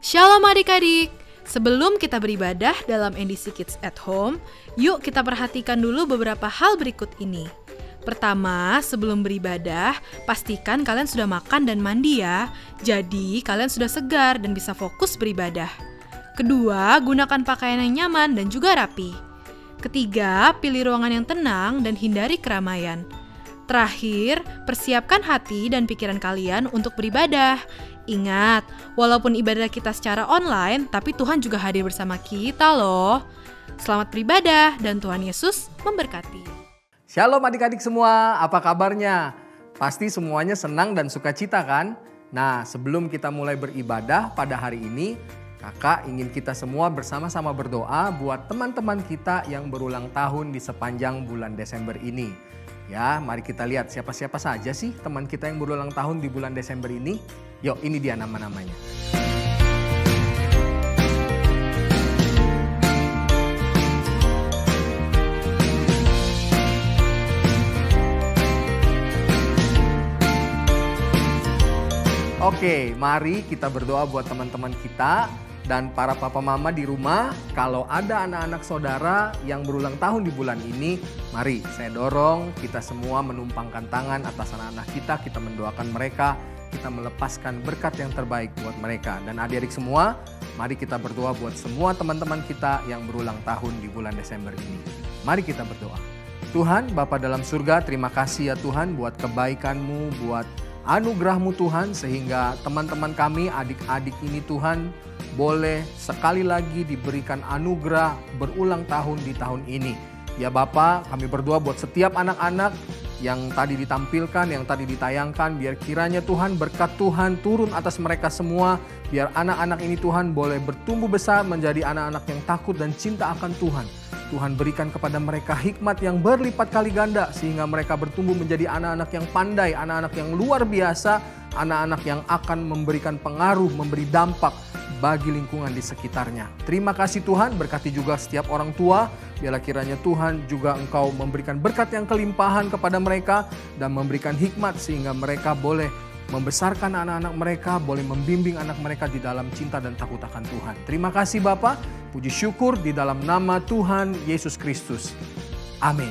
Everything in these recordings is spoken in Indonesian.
Shalom adik-adik, sebelum kita beribadah dalam NDC Kids at Home, yuk kita perhatikan dulu beberapa hal berikut ini. Pertama, sebelum beribadah, pastikan kalian sudah makan dan mandi ya. Jadi, kalian sudah segar dan bisa fokus beribadah. Kedua, gunakan pakaian yang nyaman dan juga rapi. Ketiga, pilih ruangan yang tenang dan hindari keramaian. Terakhir, persiapkan hati dan pikiran kalian untuk beribadah. Ingat, walaupun ibadah kita secara online, tapi Tuhan juga hadir bersama kita loh. Selamat beribadah dan Tuhan Yesus memberkati. Shalom adik-adik semua, apa kabarnya? Pasti semuanya senang dan sukacita kan? Nah, sebelum kita mulai beribadah pada hari ini, kakak ingin kita semua bersama-sama berdoa buat teman-teman kita yang berulang tahun di sepanjang bulan Desember ini. Ya, mari kita lihat siapa-siapa saja sih teman kita yang berulang tahun di bulan Desember ini. Yuk, ini dia nama-namanya. Oke, mari kita berdoa buat teman-teman kita dan para papa mama di rumah. Kalau ada anak-anak saudara yang berulang tahun di bulan ini, mari saya dorong kita semua menumpangkan tangan atas anak-anak kita mendoakan mereka, kita melepaskan berkat yang terbaik buat mereka. Dan adik-adik semua, mari kita berdoa buat semua teman-teman kita yang berulang tahun di bulan Desember ini. Mari kita berdoa. Tuhan, Bapa dalam surga, terima kasih ya Tuhan buat kebaikan-Mu, buat anugerah-Mu Tuhan, sehingga teman-teman kami, adik-adik ini Tuhan, boleh sekali lagi diberikan anugerah berulang tahun di tahun ini. Ya Bapa, kami berdoa buat setiap anak-anak yang tadi ditampilkan, yang tadi ditayangkan, biar kiranya Tuhan berkat Tuhan turun atas mereka semua, biar anak-anak ini Tuhan boleh bertumbuh besar menjadi anak-anak yang takut dan cinta akan Tuhan. Tuhan berikan kepada mereka hikmat yang berlipat kali ganda sehingga mereka bertumbuh menjadi anak-anak yang pandai, anak-anak yang luar biasa, anak-anak yang akan memberikan pengaruh, memberi dampak bagi lingkungan di sekitarnya. Terima kasih Tuhan, berkati juga setiap orang tua, biarlah kiranya Tuhan juga Engkau memberikan berkat yang kelimpahan kepada mereka dan memberikan hikmat sehingga mereka boleh membesarkan anak-anak mereka, boleh membimbing anak mereka di dalam cinta dan takut akan Tuhan. Terima kasih Bapa, puji syukur di dalam nama Tuhan Yesus Kristus. Amin.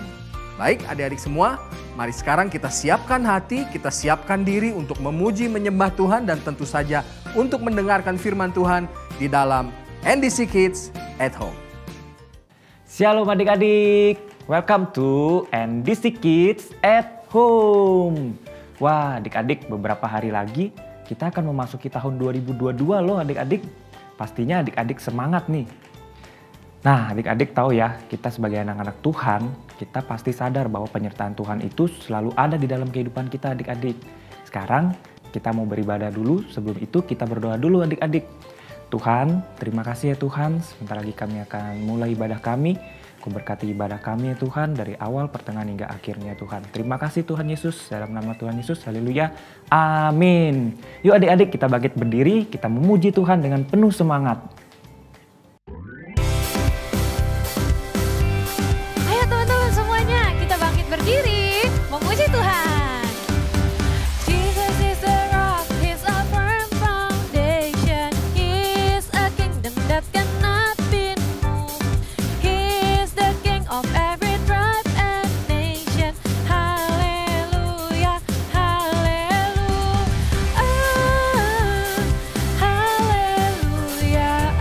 Baik adik-adik semua, mari sekarang kita siapkan hati, kita siapkan diri untuk memuji menyembah Tuhan dan tentu saja untuk mendengarkan firman Tuhan di dalam NDC Kids at Home. Shalom adik-adik, welcome to NDC Kids at Home. Wah, adik-adik, beberapa hari lagi kita akan memasuki tahun 2022 loh adik-adik. Pastinya adik-adik semangat nih. Nah, adik-adik tahu ya, kita sebagai anak-anak Tuhan, kita pasti sadar bahwa penyertaan Tuhan itu selalu ada di dalam kehidupan kita adik-adik. Sekarang kita mau beribadah dulu, sebelum itu kita berdoa dulu adik-adik. Tuhan, terima kasih ya Tuhan, sebentar lagi kami akan mulai ibadah kami. Kau berkati ibadah kami ya Tuhan dari awal, pertengahan hingga akhirnya Tuhan. Terima kasih Tuhan Yesus, dalam nama Tuhan Yesus, haleluya, amin. Yuk adik-adik kita bangkit berdiri, kita memuji Tuhan dengan penuh semangat. Ayo teman-teman semuanya, kita bangkit berdiri, memuji Tuhan. Jesus is the rock, He's a firm foundation. He is a kingdom that cannot be moved. He is the King of every tribe and nation. Hallelujah, hallelujah, hallelujah,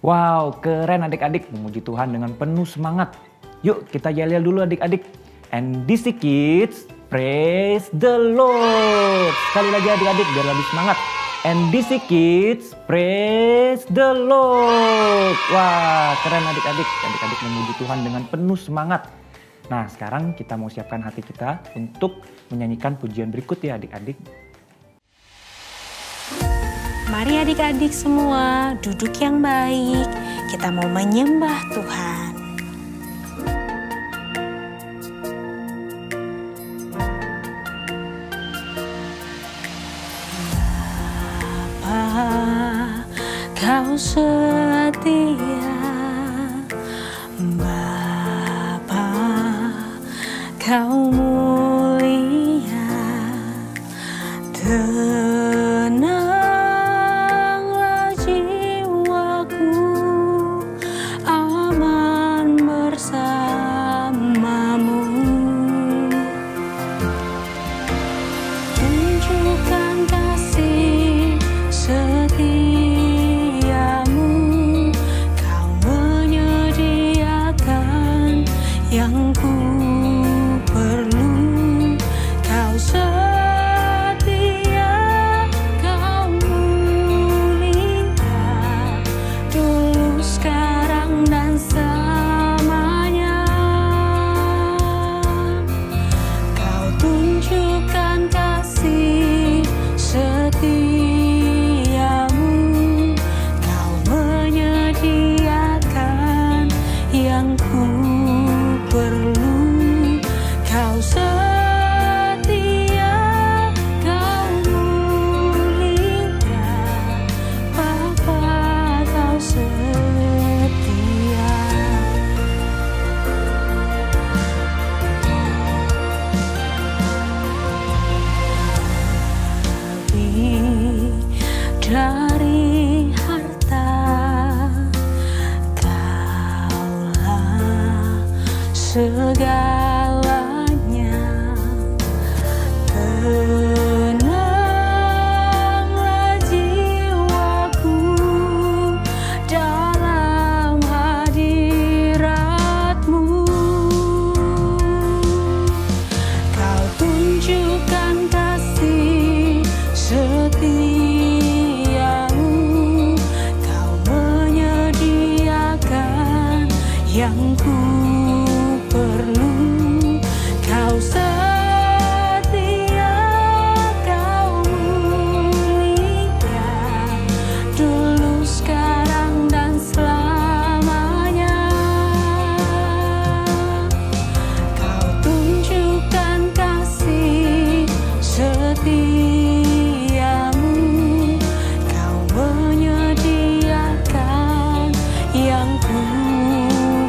Wow, keren adik-adik, memuji Tuhan dengan penuh semangat. Yuk kita yel-yel dulu adik-adik. NDC Kids, praise the Lord. Sekali lagi adik-adik biar lebih semangat. NDC Kids, praise the Lord. Wah, keren adik-adik. Adik-adik memuji Tuhan dengan penuh semangat. Nah, sekarang kita mau siapkan hati kita untuk menyanyikan pujian berikut ya adik-adik. Mari adik-adik semua duduk yang baik, kita mau menyembah Tuhan. Bapa, Kau setia, Bapa, Kau mulia, tenanglah jiwaku, aman bersamamu. Tunjukkan kasih setiamu, Kau menyediakan yang ku perlu. Kau setia, Kau mulia, dulu sekarang dan selamanya. Kau tunjukkan kasih setiamu, Kau menyediakan yang ku perlu. Kau setia, Kau mulia, Bapa, Kau setia. Lebih dari harta, Kaulah segalanya. Tenanglah jiwaku dalam hadirat-Mu. Kau tunjukkan kasih setiamu, Kau menyediakan yang ku perlu. Kau setia, Kau mulia, dulu sekarang dan selamanya. Kau tunjukkan kasih setiamu, Kau menyediakan yang ku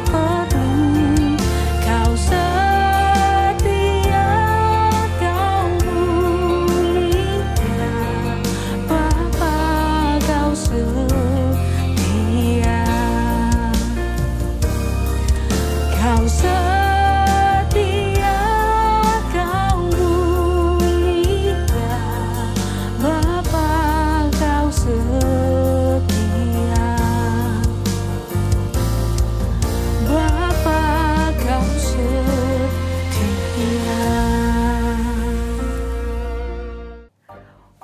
perlu. Kau setia, Kau mulia, Bapa, Kau setia. Kau setia, Kau mulia, Bapa, Kau setia. Bapa, Kau setia.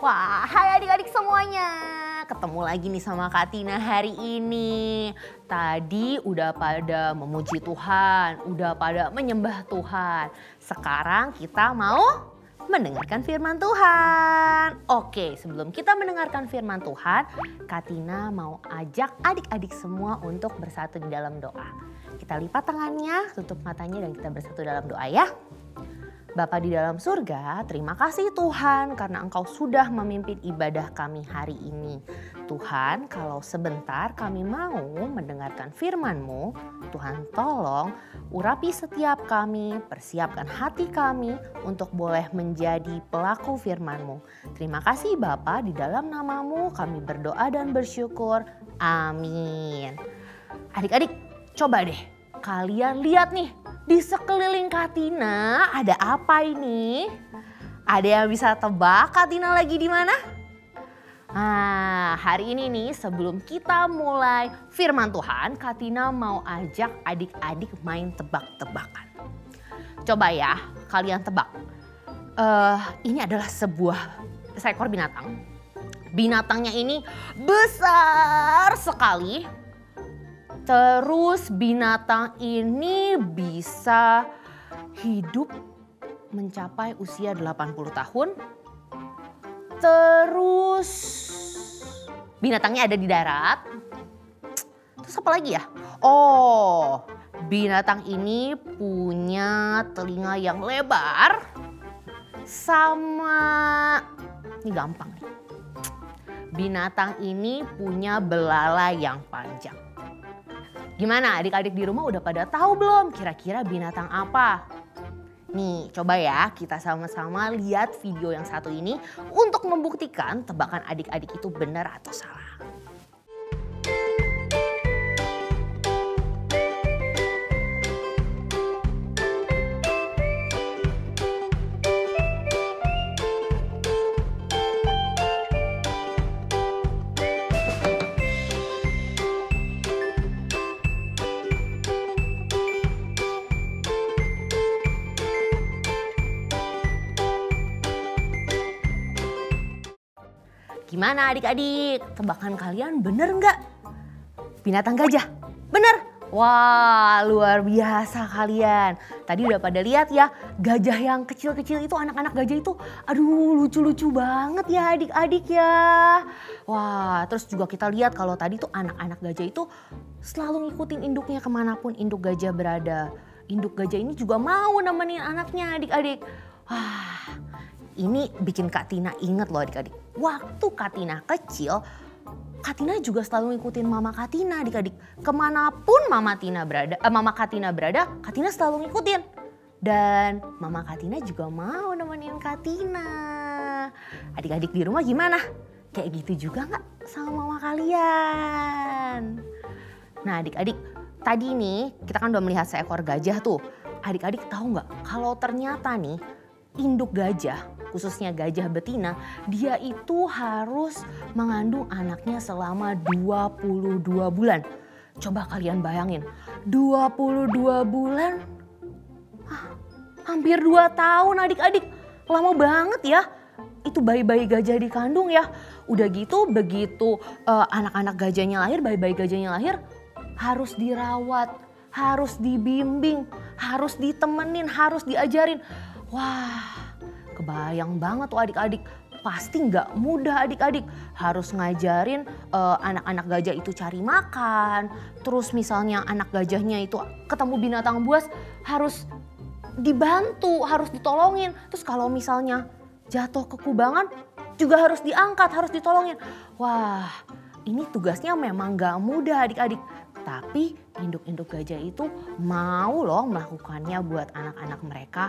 Wah, hai adik-adik semuanya. Ketemu lagi nih sama Kak Tina hari ini. Tadi udah pada memuji Tuhan, udah pada menyembah Tuhan. Sekarang kita mau mendengarkan firman Tuhan. Oke, sebelum kita mendengarkan firman Tuhan, Kak Tina mau ajak adik-adik semua untuk bersatu di dalam doa. Kita lipat tangannya, tutup matanya dan kita bersatu dalam doa ya. Bapa di dalam surga, terima kasih Tuhan karena Engkau sudah memimpin ibadah kami hari ini. Tuhan, kalau sebentar kami mau mendengarkan firman-Mu, Tuhan tolong urapi setiap kami, persiapkan hati kami untuk boleh menjadi pelaku firman-Mu. Terima kasih Bapa, di dalam nama-Mu kami berdoa dan bersyukur. Amin. Adik-adik, coba deh kalian lihat nih. Di sekeliling Kak Tina ada apa ini? Ada yang bisa tebak Kak Tina lagi di mana? Nah, hari ini nih sebelum kita mulai firman Tuhan, Kak Tina mau ajak adik-adik main tebak-tebakan. Coba ya, kalian tebak. Ini adalah seekor binatang. Binatangnya ini besar sekali. Terus binatang ini bisa hidup mencapai usia 80 tahun. Terus binatangnya ada di darat. Terus apa lagi ya? Oh, binatang ini punya telinga yang lebar. Sama, ini gampang nih. Binatang ini punya belalai yang panjang. Gimana adik-adik di rumah udah pada tahu belum kira-kira binatang apa? Nih coba ya kita sama-sama lihat video yang satu ini untuk membuktikan tebakan adik-adik itu benar atau salah. Gimana adik-adik? Tebakan kalian bener nggak? Binatang gajah? Bener? Wah, luar biasa kalian. Tadi udah pada lihat ya, gajah yang kecil-kecil itu, anak-anak gajah itu, aduh lucu-lucu banget ya adik-adik ya. Wah, terus juga kita lihat kalau tadi tuh anak-anak gajah itu selalu ngikutin induknya kemanapun induk gajah berada. Induk gajah ini juga mau nemenin anaknya adik-adik. Wah, ini bikin Kak Tina inget loh adik-adik. Waktu Kak Tina kecil, Kak Tina juga selalu ngikutin Mama Kak Tina adik-adik. Kemanapun Mama Kak Tina berada, Kak Tina selalu ngikutin. Dan Mama Kak Tina juga mau nemenin Kak Tina. Adik-adik di rumah gimana? Kayak gitu juga nggak sama mama kalian? Nah adik-adik, tadi nih kita kan udah melihat seekor gajah tuh. Adik-adik tahu nggak kalau ternyata nih induk gajah, khususnya gajah betina, dia itu harus mengandung anaknya selama 22 bulan. Coba kalian bayangin, 22 bulan, hampir 2 tahun adik-adik. Lama banget ya, itu bayi-bayi gajah dikandung ya. Udah gitu, begitu anak-anak gajahnya lahir, bayi-bayi gajahnya lahir, harus dirawat, harus dibimbing, harus ditemenin, harus diajarin. Wah, kebayang banget tuh adik-adik. Pasti nggak mudah adik-adik. Harus ngajarin anak-anak gajah itu cari makan. Terus misalnya anak gajahnya itu ketemu binatang buas harus dibantu, harus ditolongin. Terus kalau misalnya jatuh ke kubangan juga harus diangkat, harus ditolongin. Wah, ini tugasnya memang nggak mudah adik-adik. Tapi induk-induk gajah itu mau loh melakukannya buat anak-anak mereka.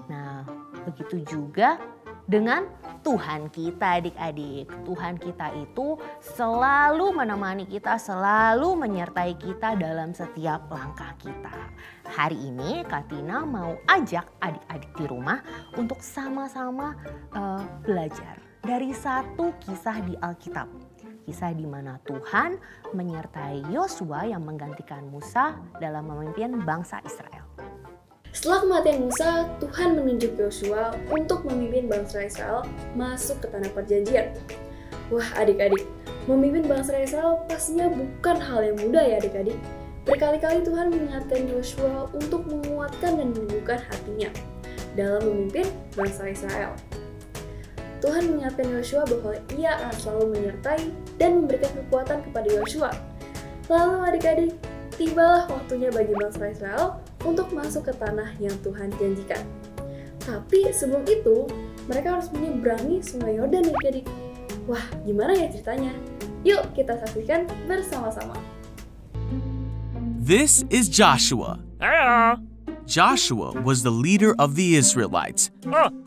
Nah, begitu juga dengan Tuhan kita adik-adik. Tuhan kita itu selalu menemani kita, selalu menyertai kita dalam setiap langkah kita. Hari ini Kak Tina mau ajak adik-adik di rumah untuk sama-sama belajar dari satu kisah di Alkitab. Kisah di mana Tuhan menyertai Yosua yang menggantikan Musa dalam memimpin bangsa Israel. Setelah kematian Musa, Tuhan menunjuk Yosua untuk memimpin bangsa Israel masuk ke tanah perjanjian. Wah adik-adik, memimpin bangsa Israel pastinya bukan hal yang mudah ya adik-adik. Berkali-kali Tuhan mengingatkan Yosua untuk menguatkan dan menyembuhkan hatinya dalam memimpin bangsa Israel. Tuhan mengingatkan Yosua bahwa ia akan selalu menyertai dan memberikan kekuatan kepada Yosua. Lalu adik-adik, tibalah waktunya bagi bangsa Israel untuk masuk ke tanah yang Tuhan janjikan. Tapi sebelum itu, mereka harus menyeberangi sungai Yordan adik-adik. Wah, gimana ya ceritanya? Yuk kita saksikan bersama-sama. This is Joshua. Joshua was the leader of the Israelites,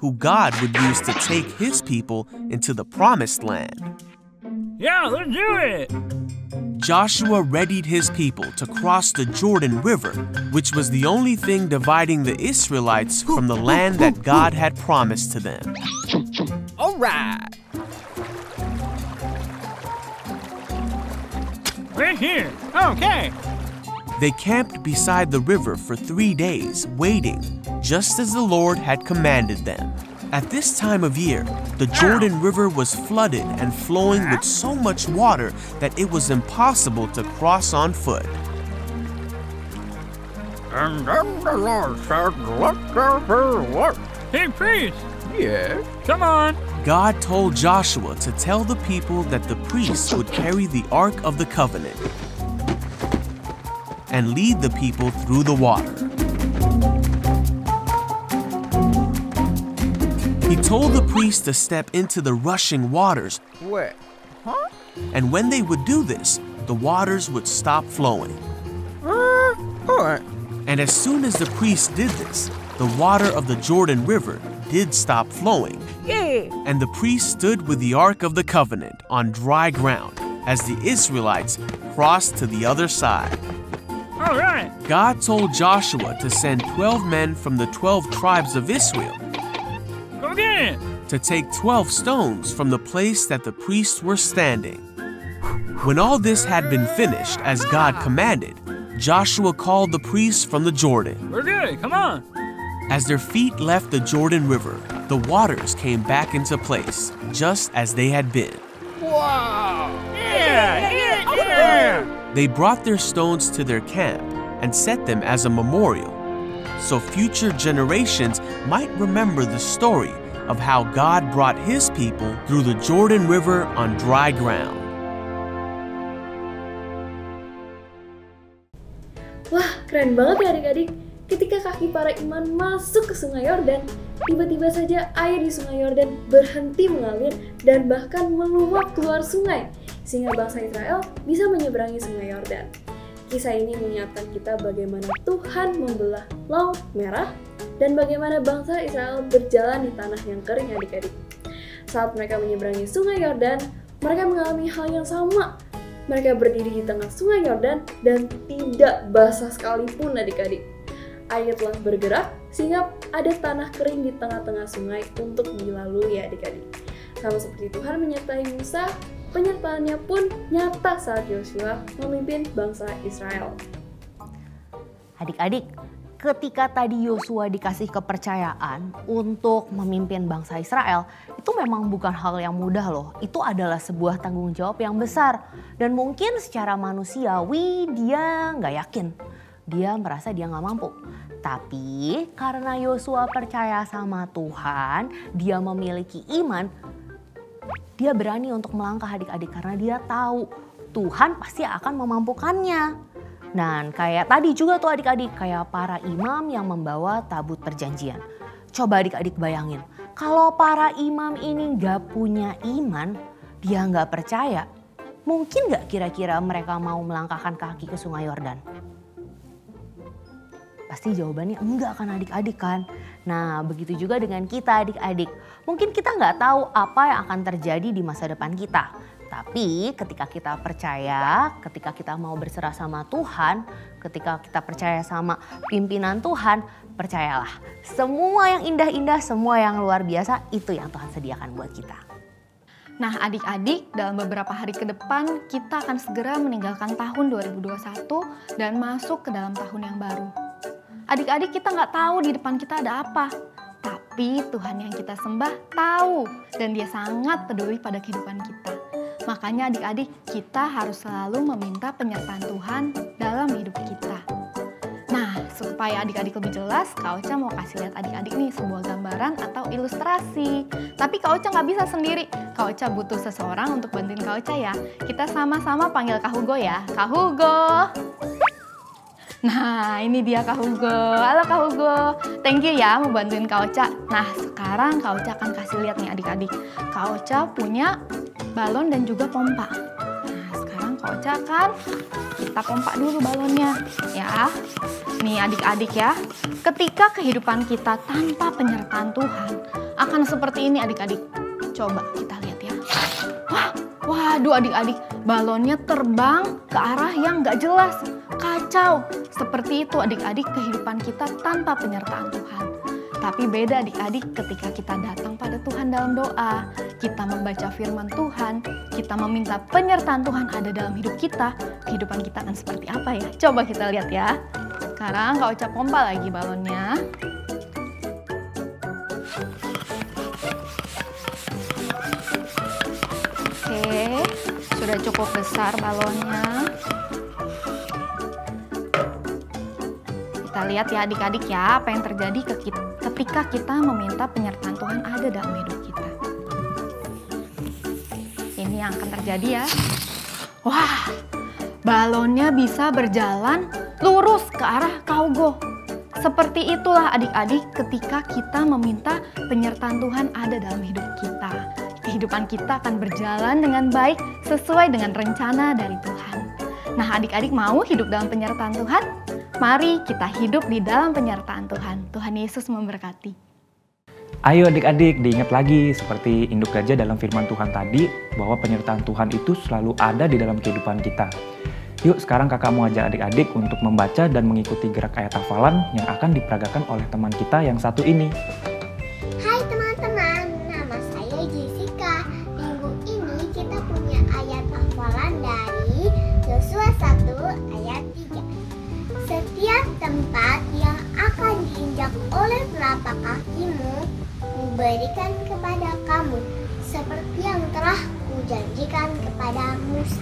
who God would use to take his people into the promised land. Yeah, let's do it! Joshua readied his people to cross the Jordan River, which was the only thing dividing the Israelites from the land that God had promised to them. All right! Right here. Okay. They camped beside the river for 3 days, waiting, just as the Lord had commanded them. At this time of year, the Jordan River was flooded and flowing with so much water that it was impossible to cross on foot. And then the Lord said, let there be light. Hey, priest. Yeah. Come on. God told Joshua to tell the people that the priests would carry the Ark of the Covenant and lead the people through the water. He told the priests to step into the rushing waters. Wait. Huh? And when they would do this, the waters would stop flowing. Alright. And as soon as the priests did this, the water of the Jordan River did stop flowing. Yeah. And the priests stood with the Ark of the Covenant on dry ground as the Israelites crossed to the other side. All right. God told Joshua to send 12 men from the 12 tribes of Israel Go get it. to take 12 stones from the place that the priests were standing. When all this had been finished as God commanded, Joshua called the priests from the Jordan. We're good. Come on. As their feet left the Jordan River, the waters came back into place, just as they had been. Wow. Yeah. They brought their stones to their camp and set them as a memorial, so future generations might remember the story of how God brought His people through the Jordan River on dry ground. Wah, keren banget ya adik-adik. Ketika kaki para iman masuk ke sungai Yordan, tiba-tiba saja air di sungai Yordan berhenti mengalir dan bahkan meluap keluar sungai, sehingga bangsa Israel bisa menyeberangi sungai Yordan. Kisah ini mengingatkan kita bagaimana Tuhan membelah Laut Merah dan bagaimana bangsa Israel berjalan di tanah yang kering adik-adik. Saat mereka menyeberangi sungai Yordan, mereka mengalami hal yang sama. Mereka berdiri di tengah sungai Yordan dan tidak basah sekalipun adik-adik. Air telah bergerak sehingga ada tanah kering di tengah-tengah sungai untuk dilalui adik-adik. Sama seperti Tuhan menyertai Musa, penyertaannya pun nyata saat Yosua memimpin bangsa Israel. Adik-adik, ketika tadi Yosua dikasih kepercayaan untuk memimpin bangsa Israel, itu memang bukan hal yang mudah loh. Itu adalah sebuah tanggung jawab yang besar. Dan mungkin secara manusiawi dia nggak yakin. Dia merasa dia nggak mampu. Tapi karena Yosua percaya sama Tuhan, dia memiliki iman, dia berani untuk melangkah adik-adik karena dia tahu Tuhan pasti akan memampukannya. Dan kayak tadi juga tuh adik-adik, kayak para imam yang membawa tabut perjanjian. Coba adik-adik bayangin, kalau para imam ini gak punya iman, dia gak percaya, mungkin gak kira-kira mereka mau melangkahkan kaki ke sungai Yordan? Pasti jawabannya enggak kan adik-adik kan. Nah begitu juga dengan kita adik-adik. Mungkin kita nggak tahu apa yang akan terjadi di masa depan kita. Tapi ketika kita percaya, ketika kita mau berserah sama Tuhan, ketika kita percaya sama pimpinan Tuhan, percayalah semua yang indah-indah, semua yang luar biasa itu yang Tuhan sediakan buat kita. Nah adik-adik, dalam beberapa hari ke depan kita akan segera meninggalkan tahun 2021 dan masuk ke dalam tahun yang baru. Adik-adik, kita nggak tahu di depan kita ada apa. Tapi Tuhan yang kita sembah tahu dan Dia sangat peduli pada kehidupan kita. Makanya adik-adik, kita harus selalu meminta penyertaan Tuhan dalam hidup kita. Nah, supaya adik-adik lebih jelas, Kak Ocha mau kasih lihat adik-adik nih sebuah gambaran atau ilustrasi. Tapi Kak Ocha nggak bisa sendiri. Kak Ocha butuh seseorang untuk bantuin Kak Ocha ya. Kita sama-sama panggil Kak Hugo ya. Kak Hugo! Nah, ini dia Kak Hugo. Halo Kak Hugo. Thank you ya mau bantuin Kak Ocha. Nah, sekarang Kak Ocha akan kasih lihat nih adik-adik. Kak Ocha punya balon dan juga pompa. Nah, sekarang Kak Ocha akan kita pompa dulu balonnya. Ya, nih adik-adik ya. Ketika kehidupan kita tanpa penyertaan Tuhan, akan seperti ini adik-adik. Coba kita lihat ya. Waduh adik-adik, balonnya terbang ke arah yang gak jelas. Kacau, seperti itu adik-adik kehidupan kita tanpa penyertaan Tuhan. Tapi beda adik-adik ketika kita datang pada Tuhan dalam doa. kita membaca firman Tuhan, kita meminta penyertaan Tuhan ada dalam hidup kita, kehidupan kita akan seperti apa ya? Coba kita lihat ya. Sekarang Kak Ocha pompa lagi balonnya. Oke, sudah cukup besar balonnya. Kita lihat ya adik-adik ya, apa yang terjadi ketika kita meminta penyertaan Tuhan ada dalam hidup kita. Ini yang akan terjadi ya. Wah, balonnya bisa berjalan lurus ke arah Kaugo. Seperti itulah adik-adik ketika kita meminta penyertaan Tuhan ada dalam hidup kita. Kehidupan kita akan berjalan dengan baik sesuai dengan rencana dari Tuhan. Nah, adik-adik mau hidup dalam penyertaan Tuhan? Mari kita hidup di dalam penyertaan Tuhan. Tuhan Yesus memberkati. Ayo adik-adik diingat lagi seperti induk gajah dalam firman Tuhan tadi bahwa penyertaan Tuhan itu selalu ada di dalam kehidupan kita. Yuk sekarang kakak mau ajak adik-adik untuk membaca dan mengikuti gerak ayat hafalan yang akan diperagakan oleh teman kita yang satu ini. Hai teman-teman, nama saya Jessica. Minggu ini kita punya ayat hafalan dari Yosua 1 ayat 3. Setiap tempat yang akan diinjak oleh telapak kakimu, kuberikan kepada kamu, seperti yang telah kujanjikan kepada Musa.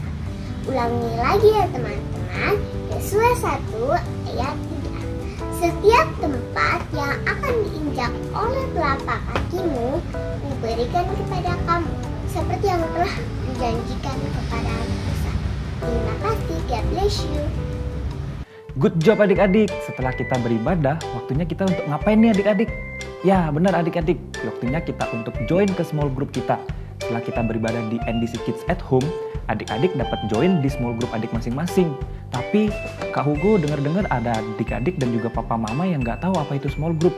Ulangi lagi ya teman-teman, Yosua 1 ayat 3. Setiap tempat yang akan diinjak oleh telapak kakimu, kuberikan kepada kamu, seperti yang telah dijanjikan kepada Musa. Terima kasih, God bless you. Good job adik-adik. Setelah kita beribadah, waktunya kita untuk ngapain nih adik-adik? Ya benar adik-adik, waktunya kita untuk join ke small group kita. Setelah kita beribadah di NDC Kids at Home, adik-adik dapat join di small group adik masing-masing. Tapi Kak Hugo dengar-dengar ada adik-adik dan juga papa mama yang nggak tahu apa itu small group.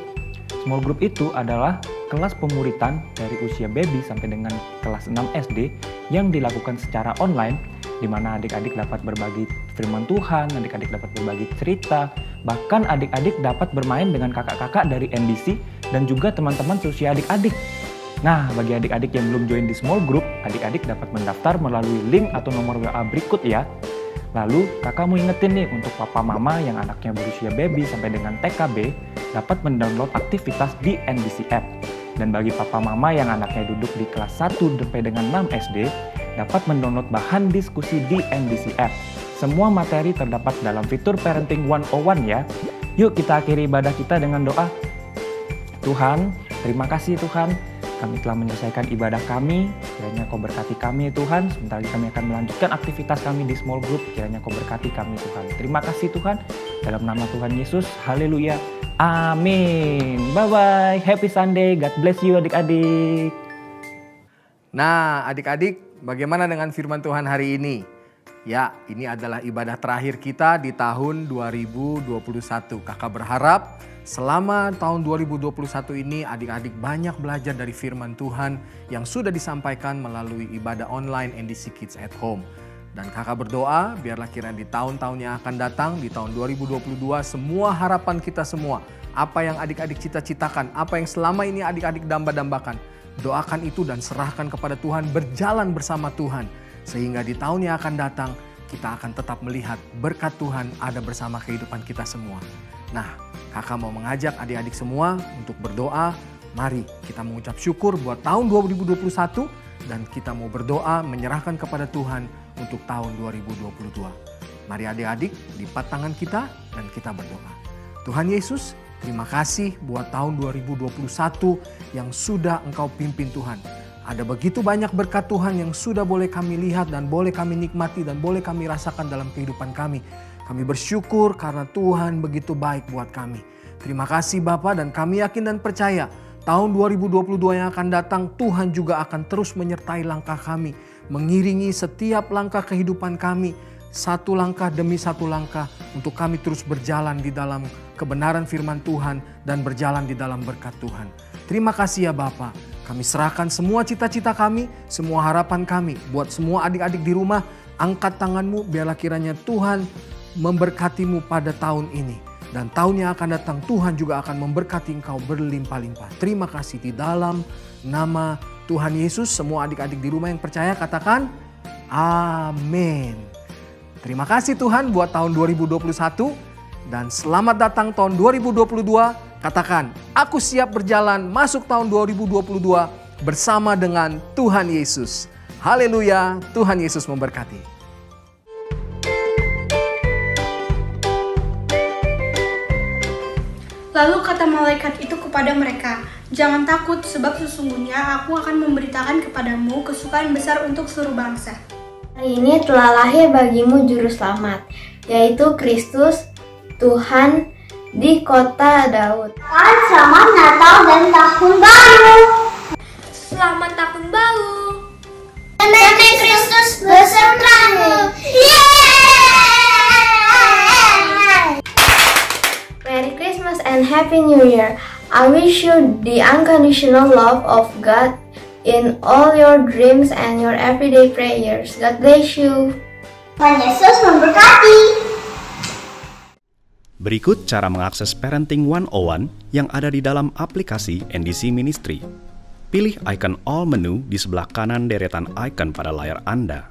Small group itu adalah kelas pemuritan dari usia baby sampai dengan kelas 6 SD yang dilakukan secara online, di mana adik-adik dapat berbagi firman Tuhan, adik-adik dapat berbagi cerita, bahkan adik-adik dapat bermain dengan kakak-kakak dari NDC dan juga teman-teman seusia adik-adik. Nah, bagi adik-adik yang belum join di small group, adik-adik dapat mendaftar melalui link atau nomor WA berikut ya. Lalu, kakak mau ingetin nih untuk papa mama yang anaknya berusia baby sampai dengan TKB dapat mendownload aktivitas di NDC App. Dan bagi papa mama yang anaknya duduk di kelas 1 sampai dengan 6 SD, dapat mendownload bahan diskusi di NDC App. Semua materi terdapat dalam fitur Parenting 101 ya. Yuk kita akhiri ibadah kita dengan doa. Tuhan, terima kasih Tuhan. Kami telah menyelesaikan ibadah kami, kiranya Kau berkati kami Tuhan. Sebentar lagi kami akan melanjutkan aktivitas kami di small group, kiranya Kau berkati kami Tuhan. Terima kasih Tuhan, dalam nama Tuhan Yesus, haleluya, amin. Bye-bye, happy Sunday, God bless you adik-adik. Nah adik-adik, bagaimana dengan firman Tuhan hari ini? Ya, ini adalah ibadah terakhir kita di tahun 2021. Kakak berharap selama tahun 2021 ini adik-adik banyak belajar dari firman Tuhan yang sudah disampaikan melalui ibadah online NDC Kids at Home. Dan kakak berdoa biarlah kiranya di tahun-tahun yang akan datang, di tahun 2022 semua harapan kita semua, apa yang adik-adik cita-citakan, apa yang selama ini adik-adik damba-dambakan, doakan itu dan serahkan kepada Tuhan, berjalan bersama Tuhan. Sehingga di tahun yang akan datang kita akan tetap melihat berkat Tuhan ada bersama kehidupan kita semua. Nah, kakak mau mengajak adik-adik semua untuk berdoa. Mari kita mengucap syukur buat tahun 2021 dan kita mau berdoa menyerahkan kepada Tuhan untuk tahun 2022. Mari adik-adik lipat tangan kita dan kita berdoa. Tuhan Yesus, terima kasih buat tahun 2021 yang sudah Engkau pimpin Tuhan. Ada begitu banyak berkat Tuhan yang sudah boleh kami lihat dan boleh kami nikmati dan boleh kami rasakan dalam kehidupan kami. Kami bersyukur karena Tuhan begitu baik buat kami. Terima kasih Bapa, dan kami yakin dan percaya tahun 2022 yang akan datang Tuhan juga akan terus menyertai langkah kami. Mengiringi setiap langkah kehidupan kami. Satu langkah demi satu langkah untuk kami terus berjalan di dalam kebenaran firman Tuhan dan berjalan di dalam berkat Tuhan. Terima kasih ya Bapa. Kami serahkan semua cita-cita kami, semua harapan kami. Buat semua adik-adik di rumah, angkat tanganmu biarlah kiranya Tuhan memberkatimu pada tahun ini. Dan tahun yang akan datang Tuhan juga akan memberkati engkau berlimpah-limpah. Terima kasih di dalam nama Tuhan Yesus, semua adik-adik di rumah yang percaya katakan amin. Terima kasih Tuhan buat tahun 2021 dan selamat datang tahun 2022. Katakan, aku siap berjalan masuk tahun 2022 bersama dengan Tuhan Yesus. Haleluya, Tuhan Yesus memberkati. Lalu kata malaikat itu kepada mereka, "Jangan takut, sebab sesungguhnya aku akan memberitakan kepadamu kesukaan besar untuk seluruh bangsa. Hari ini telah lahir bagimu Juru Selamat, yaitu Kristus, Tuhan di kota Daud." Selamat Natal dan Tahun Baru. Selamat Tahun Baru. Damai Kristus besertamu. Merry Christmas and Happy New Year. I wish you the unconditional love of God in all your dreams and your everyday prayers. God bless you. Tuhan Yesus memberkati. Berikut cara mengakses Parenting 101 yang ada di dalam aplikasi NDC Ministry. Pilih icon All menu di sebelah kanan deretan icon pada layar Anda.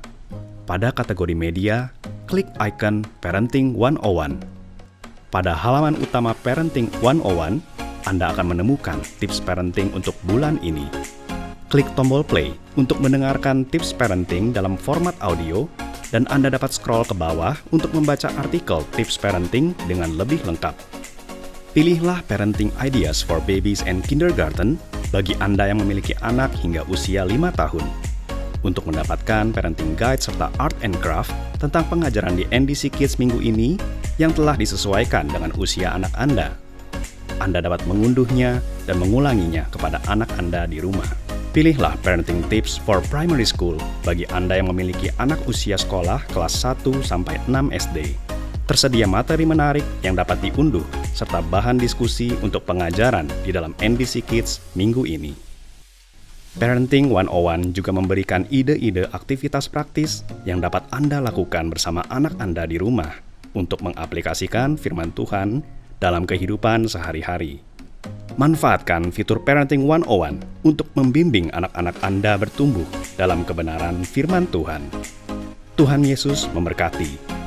Pada kategori media, klik icon Parenting 101. Pada halaman utama Parenting 101, Anda akan menemukan tips parenting untuk bulan ini. Klik tombol play untuk mendengarkan tips parenting dalam format audio, dan Anda dapat scroll ke bawah untuk membaca artikel tips parenting dengan lebih lengkap. Pilihlah Parenting Ideas for Babies and Kindergarten bagi Anda yang memiliki anak hingga usia 5 tahun. Untuk mendapatkan parenting guide serta art and craft tentang pengajaran di NDC Kids minggu ini yang telah disesuaikan dengan usia anak Anda. Anda dapat mengunduhnya dan mengulanginya kepada anak Anda di rumah. Pilihlah Parenting Tips for Primary School bagi Anda yang memiliki anak usia sekolah kelas 1 sampai 6 SD. Tersedia materi menarik yang dapat diunduh serta bahan diskusi untuk pengajaran di dalam NDC Kids minggu ini. Parenting 101 juga memberikan ide-ide aktivitas praktis yang dapat Anda lakukan bersama anak Anda di rumah untuk mengaplikasikan firman Tuhan dalam kehidupan sehari-hari. Manfaatkan fitur Parenting 101 untuk membimbing anak-anak Anda bertumbuh dalam kebenaran firman Tuhan. Tuhan Yesus memberkati.